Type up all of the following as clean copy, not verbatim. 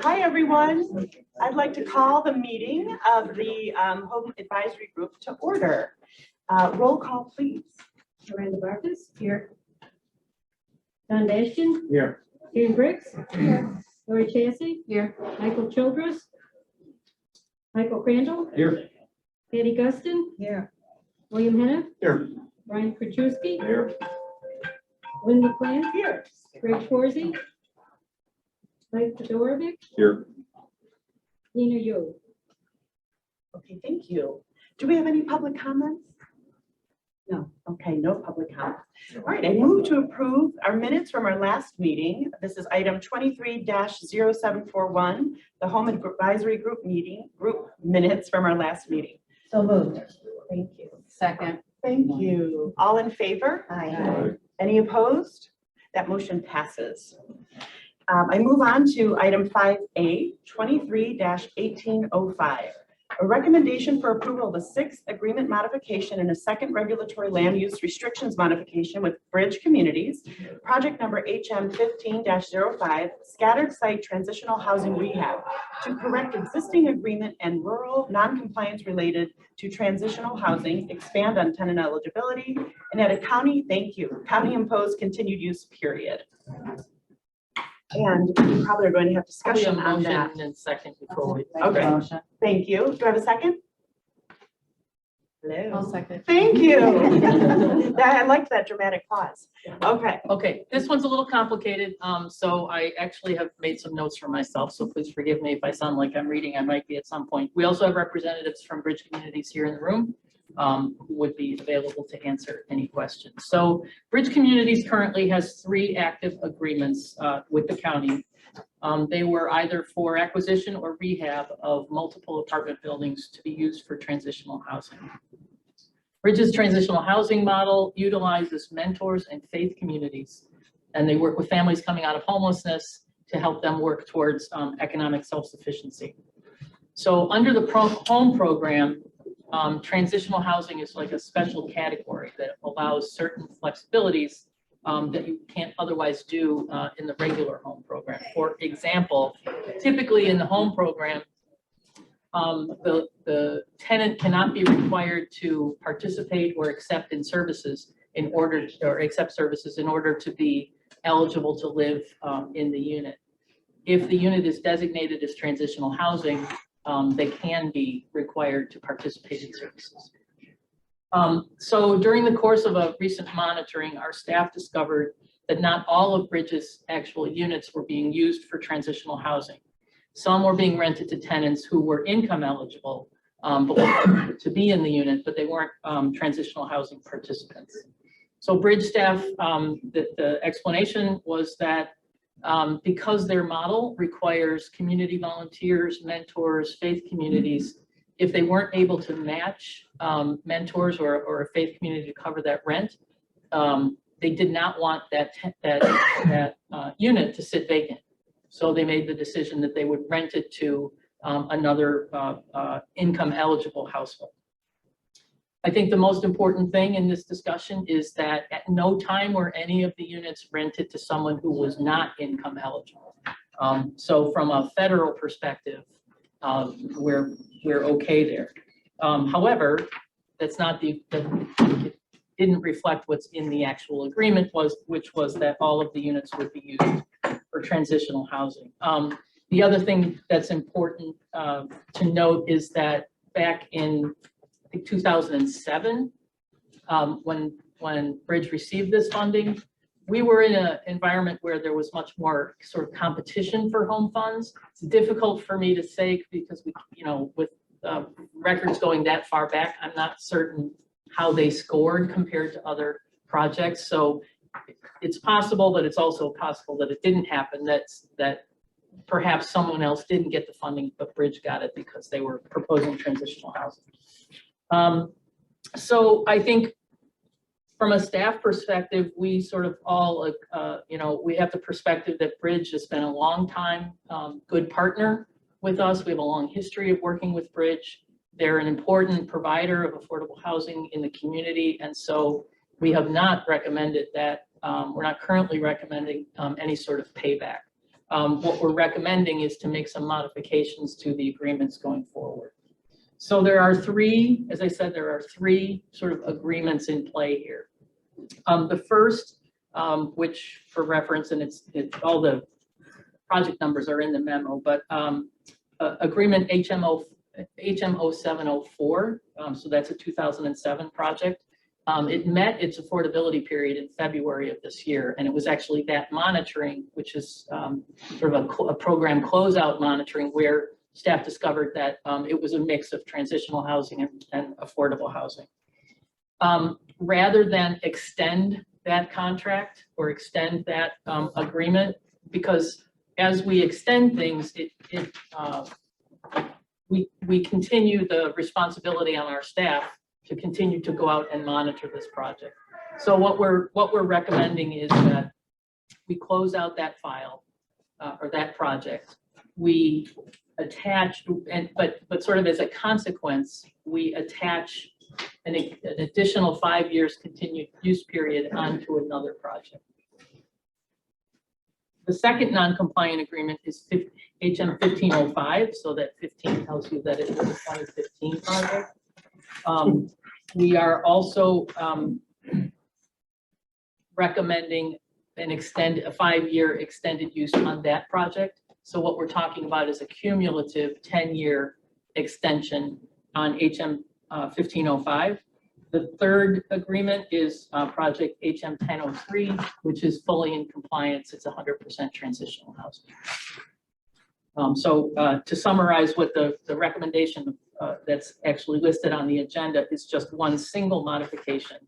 Hi, everyone. I'd like to call the meeting of the Home Advisory Group to order. Roll call, please. Miranda Barkus, here. Don Dashkin, Here. Karen Briggs, here. Lori Chassie, here. Michael Childress, Michael Crandall, Here. Patty Guston, Here. William Henna, Here. Brian Krajewski, Here. Lynn McClan, Here. Greg Horsey, Mike Fedorovic, Here. Nina Yo. Okay, thank you. Do we have any public comments? No. Okay, no public comments. All right, I move to approve our minutes from our last meeting. This is item 23-0741, the Home Advisory Group minutes from our last meeting. So moved. Thank you. Second. Thank you. All in favor? Aye. Any opposed? That motion passes. I move on to item 5A, 23-1805. A recommendation for approval of a sixth agreement modification and a second regulatory land use restrictions modification with Bridge Communities, project number HM 15-05, scattered site transitional housing rehab, to correct existing agreement and rural non-compliance related to transitional housing, expand on tenant eligibility, and add a county imposed continued use period. And we probably are going to have discussion on that. And second before we. Okay, thank you. Do I have a second? Hello. I'll second. Thank you. I liked that dramatic pause. Okay. Okay, this one's a little complicated. So I actually have made some notes for myself, so please forgive me if I sound like I'm reading. I might be at some point. We also have representatives from Bridge Communities here in the room who would be available to answer any questions. So Bridge Communities currently has 3 active agreements with the county. They were either for acquisition or rehab of multiple apartment buildings to be used for transitional housing. Bridge's transitional housing model utilizes mentors and faith communities, and they work with families coming out of homelessness to help them work towards economic self-sufficiency. So under the home program, transitional housing is like a special category that allows certain flexibilities that you can't otherwise do in the regular home program. For example, typically in the home program, the tenant cannot be required to participate or accept in services in order to be eligible to live in the unit. If the unit is designated as transitional housing, they can be required to participate in services. So during the course of a recent monitoring, our staff discovered that not all of Bridge's actual units were being used for transitional housing. Some were being rented to tenants who were income eligible but wanted to be in the unit, but they weren't transitional housing participants. So Bridge staff, the explanation was that because their model requires community volunteers, mentors, faith communities, if they weren't able to match mentors or a faith community to cover that rent, they did not want that unit to sit vacant. So they made the decision that they would rent it to another income eligible household. I think the most important thing in this discussion is that at no time were any of the units rented to someone who was not income eligible. So from a federal perspective, we're okay there. However, that's not it didn't reflect what's in the actual agreement, which was that all of the units would be used for transitional housing. The other thing that's important to note is that back in, I think, 2007, when Bridge received this funding, we were in an environment where there was much more sort of competition for home funds. It's difficult for me to say because with records going that far back, I'm not certain how they scored compared to other projects. So it's possible, but it's also possible that it didn't happen. That perhaps someone else didn't get the funding, but Bridge got it because they were proposing transitional housing. So I think from a staff perspective, we sort of all, we have the perspective that Bridge has been a long time good partner with us. We have a long history of working with Bridge. They're an important provider of affordable housing in the community. And so we have not recommended that, we're not currently recommending any sort of payback. What we're recommending is to make some modifications to the agreements going forward. So there are three, as I said, there are three sort of agreements in play here. The first, which for reference, and it's all the project numbers are in the memo, but agreement HMO 704, so that's a 2007 project. It met its affordability period in February of this year, and it was actually that monitoring, which is sort of a program closeout monitoring, where staff discovered that it was a mix of transitional housing and affordable housing. Rather than extend that contract or extend that agreement, because as we extend things, we continue the responsibility on our staff to continue to go out and monitor this project. So what we're recommending is that we close out that file or that project. We attach, but sort of as a consequence, we attach an additional 5 years continued use period onto another project. The second non-compliant agreement is HM 1505, so that 15 tells you that it was a 2015 project. We are also recommending a 5-year extended use on that project. So what we're talking about is a cumulative 10-year extension on HM 1505. The third agreement is project HM 1003, which is fully in compliance. It's 100% transitional housing. So to summarize what the recommendation that's actually listed on the agenda is just one single modification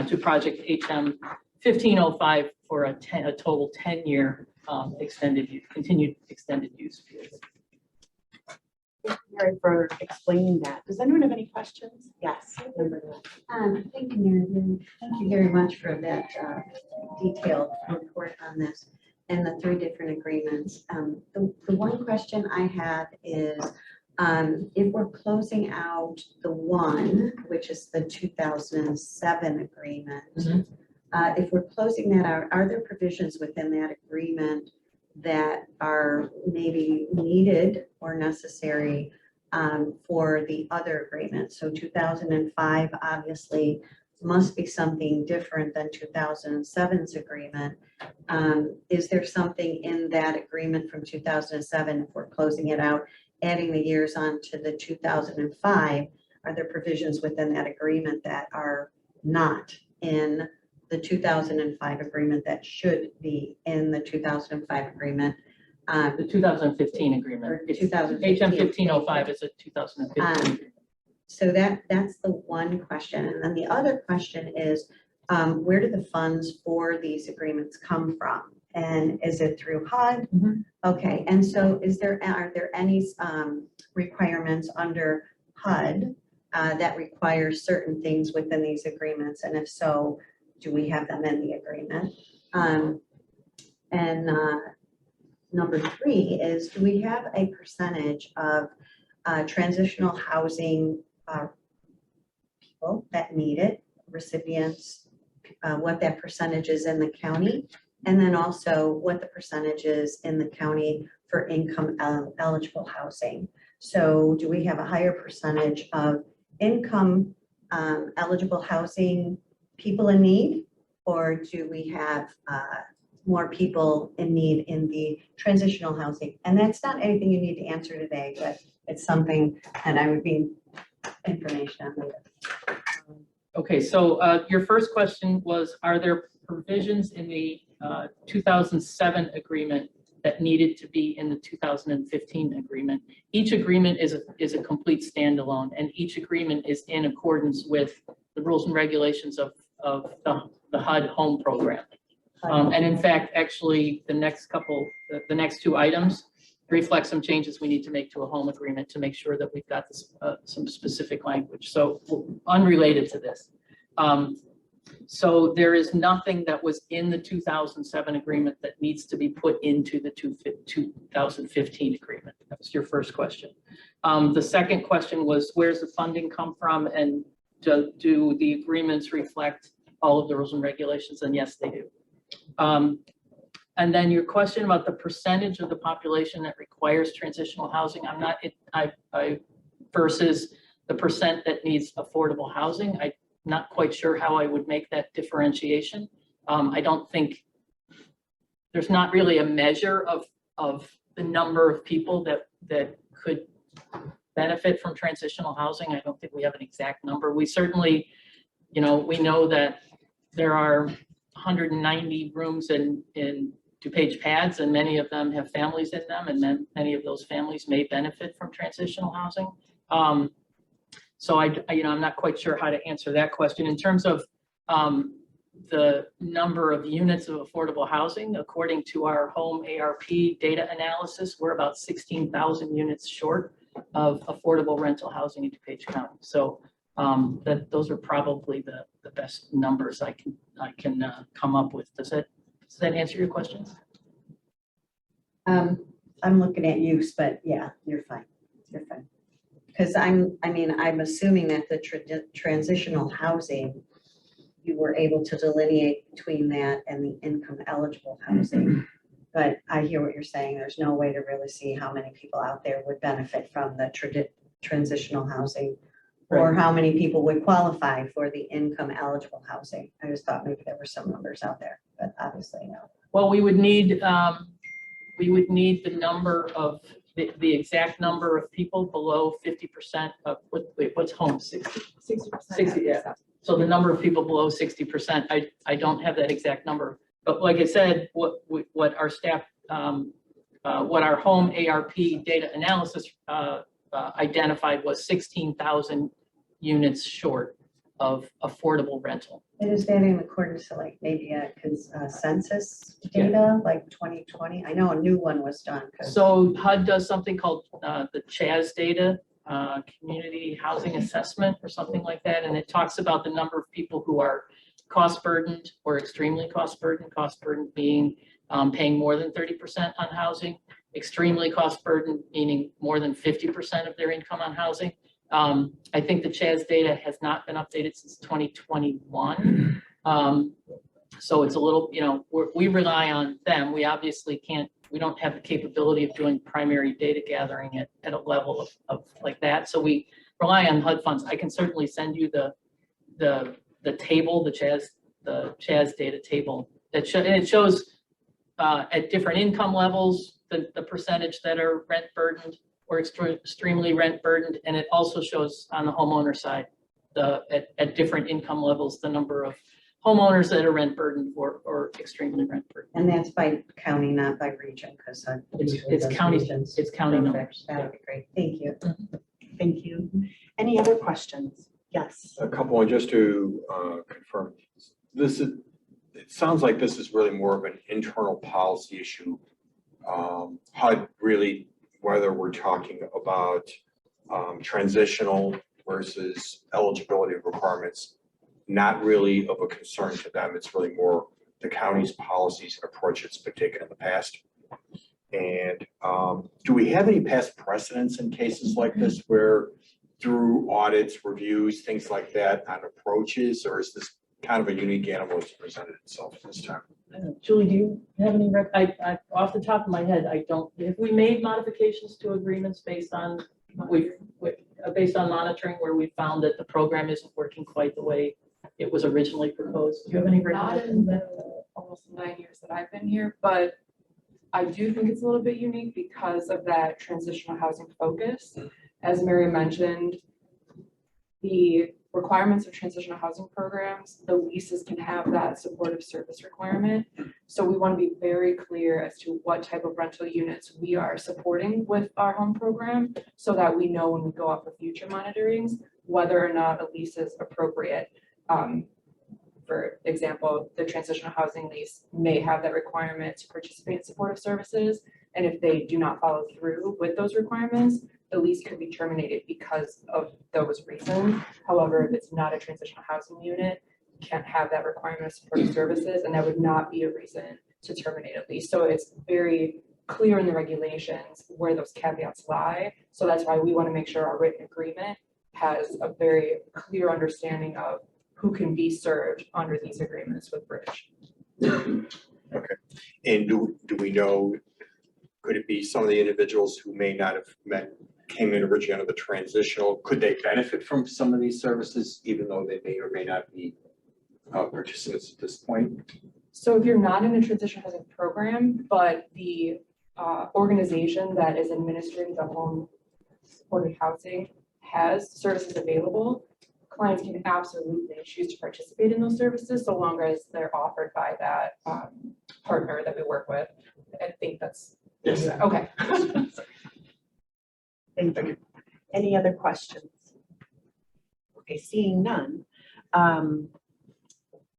to project HM 1505 for a total 10-year continued extended use period. Thank you, Mary, for explaining that. Does anyone have any questions? Yes. Thank you, Mary. Thank you very much for that detailed report on this and the 3 different agreements. The one question I have is if we're closing out the one, which is the 2007 agreement, if we're closing that out, are there provisions within that agreement that are maybe needed or necessary for the other agreement? So 2005 obviously must be something different than 2007's agreement. Is there something in that agreement from 2007, if we're closing it out, adding the years on to the 2005, are there provisions within that agreement that are not in the 2005 agreement that should be in the 2005 agreement? The 2015 agreement. Or 2015. HM 1505 is a 2015 agreement. So that's the one question. And then the other question is, where do the funds for these agreements come from? And is it through HUD? Okay, and so are there any requirements under HUD that require certain things within these agreements? And if so, do we have them in the agreement? Number 3 is, do we have a percentage of transitional housing people that need it, recipients, what that percentage is in the county, and then also what the percentage is in the county for income eligible housing? So do we have a higher percentage of income eligible housing people in need, or do we have more people in need in the transitional housing? And that's not anything you need to answer today, but it's something that I would be information on later. Okay, so your first question was, are there provisions in the 2007 agreement that needed to be in the 2015 agreement? Each agreement is a complete standalone, and each agreement is in accordance with the rules and regulations of the HUD home program. And in fact, actually, the next 2 items reflect some changes we need to make to a home agreement to make sure that we've got this, some specific language. So unrelated to this. So there is nothing that was in the 2007 agreement that needs to be put into the 2015 agreement. That was your first question. The second question was, where's the funding come from, and do the agreements reflect all of the rules and regulations? And yes, they do. And then your question about the percentage of the population that requires transitional housing, I versus the percent that needs affordable housing. I'm not quite sure how I would make that differentiation. I don't think there's not really a measure of the number of people that could benefit from transitional housing. I don't think we have an exact number. We certainly, we know that there are 190 rooms in DuPage pads, and many of them have families in them, and then many of those families may benefit from transitional housing. So I'm not quite sure how to answer that question. In terms of the number of units of affordable housing, according to our home ARP data analysis, we're about 16,000 units short of affordable rental housing in DuPage County. So those are probably the best numbers I can come up with. Does that answer your questions? I'm looking at use, but yeah, you're fine. You're fine. Because I'm assuming that the transitional housing, you were able to delineate between that and the income eligible housing. But I hear what you're saying. There's no way to really see how many people out there would benefit from the transitional housing, or how many people would qualify for the income eligible housing. I just thought maybe there were some numbers out there, but obviously no. Well, we would need the number of the exact number of people below 50% of what's home 60%. 60, yeah. So the number of people below 60%, I don't have that exact number, but like I said, what our staff, what our home ARP data analysis identified was 16,000 units short of affordable rental. And is that in accordance to like maybe a census data, like 2020? I know a new one was done. So HUD does something called the CHAZ data, Community Housing Assessment or something like that. And it talks about the number of people who are cost burdened or extremely cost burdened being paying more than 30% on housing, extremely cost burdened meaning more than 50% of their income on housing. I think the CHAZ data has not been updated since 2021. So it's a little, we rely on them. We obviously we don't have the capability of doing primary data gathering at a level of like that. So we rely on HUD funds. I can certainly send you the table, the CHAZ data table and it shows at different income levels, the percentage that are rent burdened or extremely rent burdened. And it also shows on the homeowner side, at different income levels, the number of homeowners that are rent burdened or extremely rent burdened. And that's by county, not by region, because it's county. It's county numbers. That would be great. Thank you. Thank you. Any other questions? Yes. A couple, and just to confirm, it sounds like this is really more of an internal policy issue. HUD really, whether we're talking about transitional versus eligibility requirements, not really of a concern to them. It's really more the county's policies and approach it's been taken in the past. And do we have any past precedents in cases like this where through audits, reviews, things like that on approaches, or is this kind of a unique animal that's presented itself this time? Julie, do you have any, I off the top of my head, I don't, have we made modifications to agreements based on monitoring where we found that the program isn't working quite the way it was originally proposed? Do you have any Not in the almost 9 years that I've been here, but I do think it's a little bit unique because of that transitional housing focus. As Mary mentioned, the requirements of transitional housing programs, the leases can have that supportive service requirement. So we want to be very clear as to what type of rental units we are supporting with our home program so that we know when we go out for future monitorings, whether or not a lease is appropriate. For example, the transitional housing lease may have that requirement to participate in supportive services. And if they do not follow through with those requirements, the lease could be terminated because of those reasons. However, if it's not a transitional housing unit, you can't have that requirement of supportive services, and that would not be a reason to terminate a lease. So it's very clear in the regulations where those caveats lie. So that's why we want to make sure our written agreement has a very clear understanding of who can be served under these agreements with Bridge. And do we know, could it be some of the individuals who may not have came in originally under the transitional, could they benefit from some of these services, even though they may or may not be participants at this point? So if you're not in a transition housing program, but the organization that is administering the home supported housing has services available, clients can absolutely choose to participate in those services so long as they're offered by that partner that we work with. I think that's. Yes. Okay. Thank you. Any other questions? Okay, seeing none.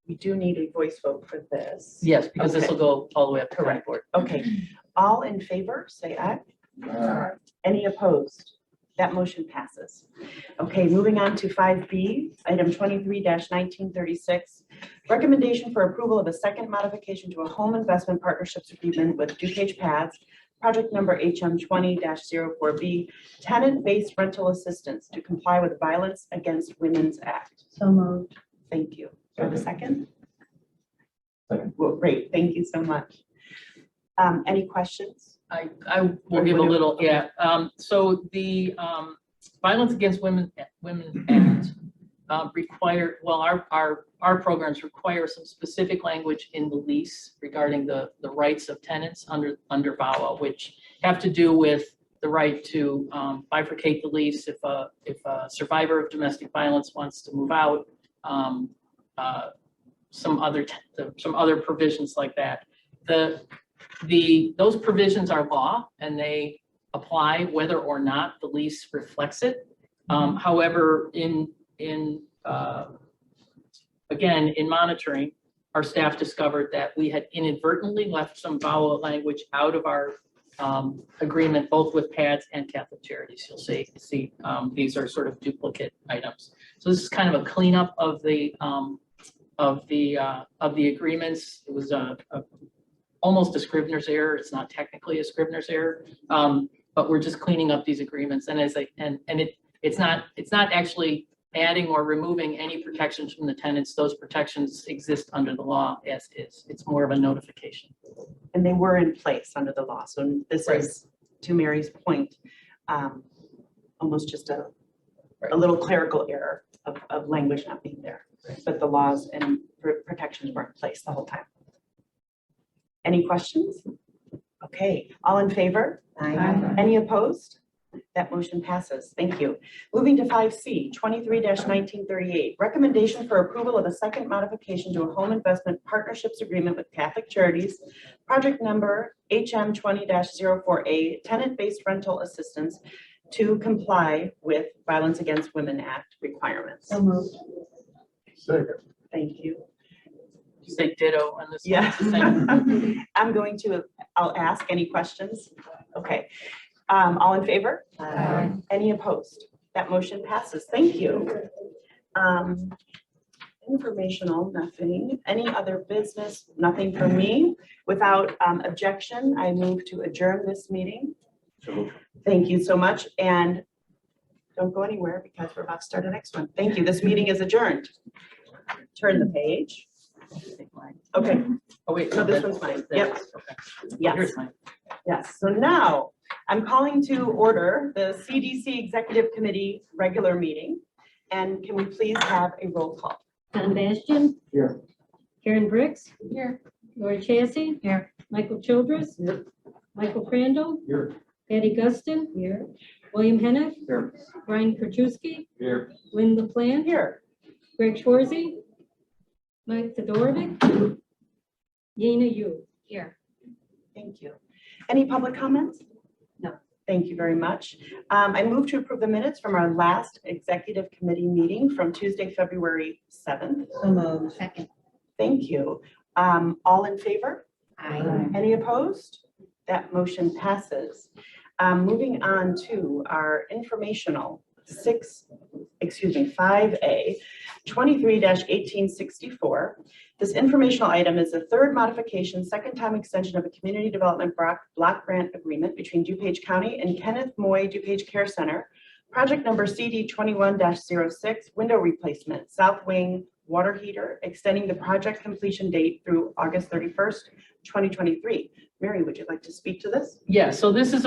We do need a voice vote for this. Yes, because this will Okay. go all the way up to county Correct. board. Okay, all in favor, say aye. Any opposed? That motion passes. Okay, moving on to 5B, item 23-1936. Recommendation for approval of a second modification to a home investment partnerships agreement with DuPage Paths, project number HM 20-04B, tenant-based rental assistance to comply with Violence Against Women's Act. So moved. Thank you. Do I have a second? Second. Well, great, thank you so much. Any questions? I will give a little, yeah. So the Violence Against Women Act require, well, our programs require some specific language in the lease regarding the rights of tenants under VAWA, which have to do with the right to bifurcate the lease if a survivor of domestic violence wants to move out, some other provisions like that. Those provisions are law and they apply whether or not the lease reflects it. However, again, in monitoring, our staff discovered that we had inadvertently left some VAWA language out of our agreement, both with PADS and Catholic Charities. You'll see these are sort of duplicate items. So this is kind of a cleanup of the agreements. It was almost a Scrivener's error. It's not technically a Scrivener's error, but we're just cleaning up these agreements. And it's not actually adding or removing any protections from the tenants. Those protections exist under the law as is. It's more of a notification. And they were in place under the law. So this Right. is, to Mary's point, almost just a Right. little clerical error of language not being there. But the laws and protections were in place the whole time. Any questions? Okay, all in favor? Aye. Any opposed? That motion passes. Thank you. Moving to 5C, 23-1938. Recommendation for approval of a second modification to a home investment partnerships agreement with Catholic Charities, project number HM 20-04A, tenant-based rental assistance to comply with Violence Against Women Act requirements. So moved. Second. Thank you. You say ditto on this one? Yeah. It's the same. I'll ask any questions. Okay. All in favor? Aye. Any opposed? That motion passes. Thank you. Informational, nothing. Any other business? Nothing from me. Without objection, I move to adjourn this meeting. So Thank you so much. And don't go anywhere because we're about to start the next one. Thank you. This meeting is adjourned. Turn the page. Okay, Oh, wait. No, this one's mine. Yep. Okay. yes. Here's mine. Yes, so now I'm calling to order the CDC Executive Committee regular meeting. And can we please have a roll call? Tom Bastian. Here. Karen Bricks. Here. Lori Chassie. Here. Michael Childress. Here. Michael Crandall. Here. Patty Guston. Here. William Henneth. Here. Brian Krajewski. Here. Lynn LaPlante. Here. Greg Schwarzy. Mike Todorovic. Yana Yu. Here. Thank you. Any public comments? No. Thank you very much. I move to approve the minutes from our last executive committee meeting from Tuesday, February 7th. So moved. Second. Thank you. All in favor? Aye. Any opposed? That motion passes. Moving on to our informational 5A, 23-1864. This informational item is the third modification, second time extension of a community development block grant agreement between DuPage County and Kenneth Moy DuPage Care Center, project number CD 21-06, window replacement, south wing water heater, extending the project completion date through August 31st, 2023. Mary, would you like to speak to this? Yeah, so this is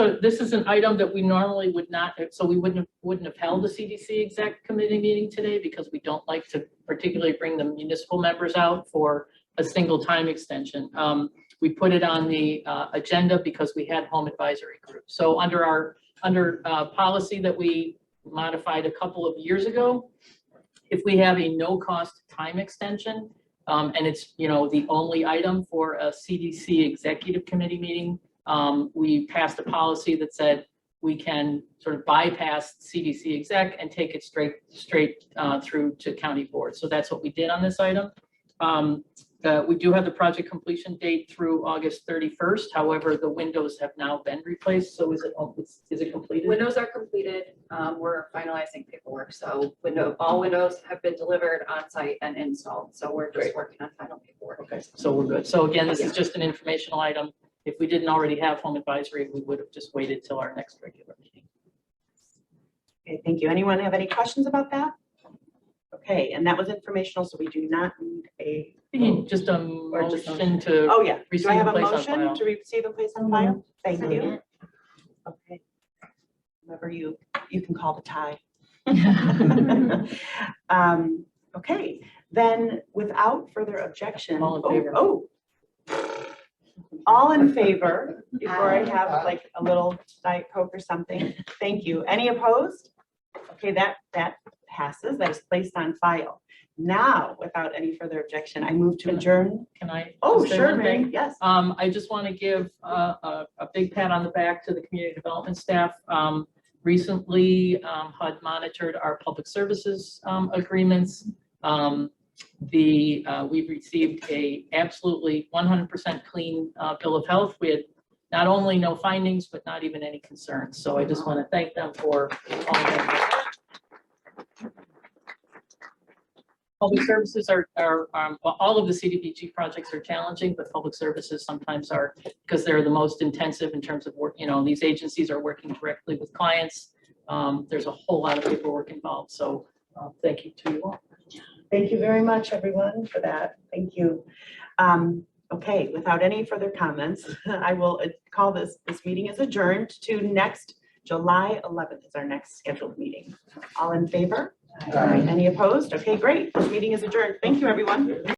an item that we normally would not, so we wouldn't have held a CDC exec committee meeting today because we don't like to particularly bring the municipal members out for a single time extension. We put it on the agenda because we had home advisory group. So under policy that we modified a couple of years ago, if we have a no cost time extension, and it's, the only item for a CDC executive committee meeting, we passed a policy that said we can sort of bypass CDC exec and take it straight through to county board. So that's what we did on this item. We do have the project completion date through August 31st. However, the windows have now been replaced. So is it completed? Windows are completed. We're finalizing paperwork. So all windows have been delivered on site and installed. So we're just Great. working on final paperwork. Okay, so we're good. So again, this is just an informational item. If we didn't already have home advisory, we would have just waited till our next regular meeting. Okay, thank you. Anyone have any questions about that? Okay, and that was informational, so we do not need a, Just a Or just motion to, oh yeah. Do Receive I have a and place on motion file. to receive and place on file? Thank you. Okay. Whenever you can call the tie. Okay, then without further objection. All in favor. All in favor, before I have like a little Diet Coke or something. Thank you. Any opposed? Okay, that passes. That is placed on file. Now, without any further objection, I move to adjourn. can I? Oh, just say sure, one thing? Mary, yes. I just want to give a big pat on the back to the community development staff. Recently, HUD monitored our public services agreements. We've received a absolutely 100% clean bill of health. We had not only no findings, but not even any concerns. So I just want to thank them for all that. Public services are well, all of the CDBG projects are challenging, but public services sometimes are, because they're the most intensive in terms of work. These agencies are working directly with clients. There's a whole lot of paperwork involved. So thank you to you all. Thank you very much, everyone, for that. Thank you. Okay, without any further comments, I will call this meeting is adjourned to next July 11th is our next scheduled meeting. All in favor? Any opposed? Okay, great. This meeting is adjourned. Thank you, everyone.